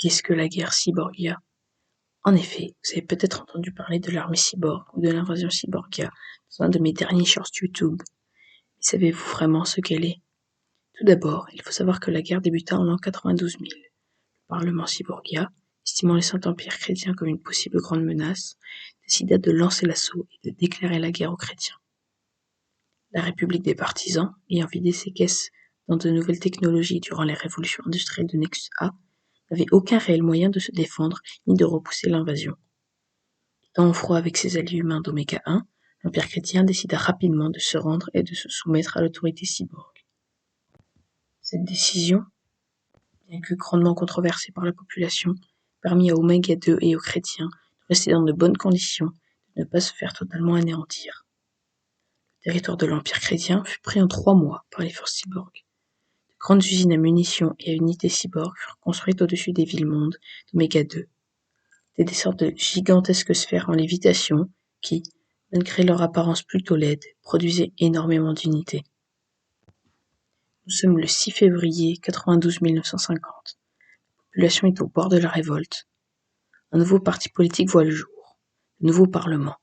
Qu'est-ce que la guerre Cyborgia? En effet, vous avez peut-être entendu parler de l'armée cyborg ou de l'invasion Cyborgia dans un de mes derniers shorts YouTube. Mais savez-vous vraiment ce qu'elle est? Tout d'abord, il faut savoir que la guerre débuta en l'an 92 000. Le Parlement Cyborgia, estimant le Saint-Empire chrétien comme une possible grande menace, décida de lancer l'assaut et de déclarer la guerre aux chrétiens. La République des partisans, ayant vidé ses caisses dans de nouvelles technologies durant les révolutions industrielles de Nexus A, n'avait aucun réel moyen de se défendre ni de repousser l'invasion. Étant en froid avec ses alliés humains d'Oméga 1, l'Empire chrétien décida rapidement de se rendre et de se soumettre à l'autorité cyborg. Cette décision, bien que grandement controversée par la population, permit à Oméga 2 et aux chrétiens de rester dans de bonnes conditions et de ne pas se faire totalement anéantir. Le territoire de l'Empire chrétien fut pris en 3 mois par les forces cyborg. De grandes usines à munitions et à unités cyborg furent construites au-dessus des villes-mondes d'Oméga 2. Des sortes de gigantesques sphères en lévitation qui, malgré leur apparence plutôt laide, produisaient énormément d'unités. Nous sommes le 6 février 92 950. La population est au bord de la révolte. Un nouveau parti politique voit le jour, le nouveau Parlement.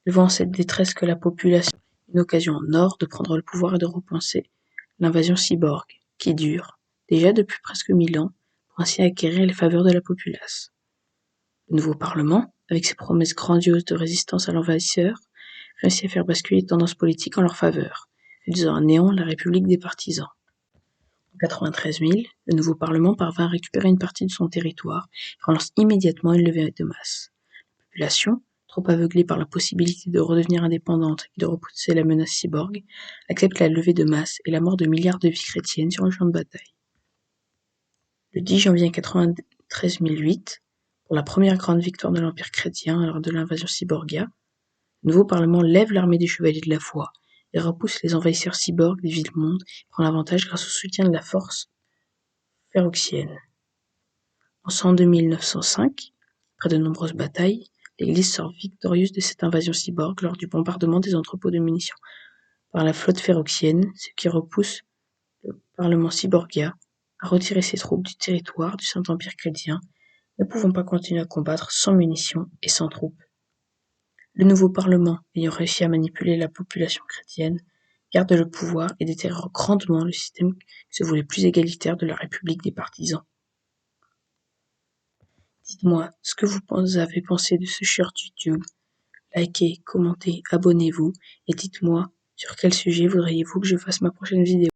Devant cette détresse que la population, une occasion en or de prendre le pouvoir et de repenser l'invasion cyborg, qui dure, déjà depuis presque 1000 ans, pour ainsi acquérir les faveurs de la populace. Le nouveau Parlement, avec ses promesses grandioses de résistance à l'envahisseur, réussit à faire basculer les tendances politiques en leur faveur, réduisant à néant la République des partisans. En 93 000, le nouveau Parlement parvint à récupérer une partie de son territoire et relance immédiatement une levée de masse. La population, trop aveuglée par la possibilité de redevenir indépendante et de repousser la menace cyborg, accepte la levée de masse et la mort de milliards de vies chrétiennes sur le champ de bataille. Le 10 janvier 93 008, pour la première grande victoire de l'Empire chrétien lors de l'invasion Cyborgia, le nouveau Parlement lève l'armée des Chevaliers de la Foi et repousse les envahisseurs cyborgs des villes-mondes et prend l'avantage grâce au soutien de la force phéroxienne. En 102 905, après de nombreuses batailles, l'Église sort victorieuse de cette invasion cyborg lors du bombardement des entrepôts de munitions par la flotte phéroxienne, ce qui repousse le Parlement Cyborgia à retirer ses troupes du territoire du Saint-Empire chrétien, ne pouvant pas continuer à combattre sans munitions et sans troupes. Le nouveau Parlement, ayant réussi à manipuler la population chrétienne, garde le pouvoir et détériore grandement le système qui se voulait plus égalitaire de la République des partisans. Dites-moi ce que vous avez pensé de ce short YouTube. Likez, commentez, abonnez-vous et dites-moi sur quel sujet voudriez-vous que je fasse ma prochaine vidéo.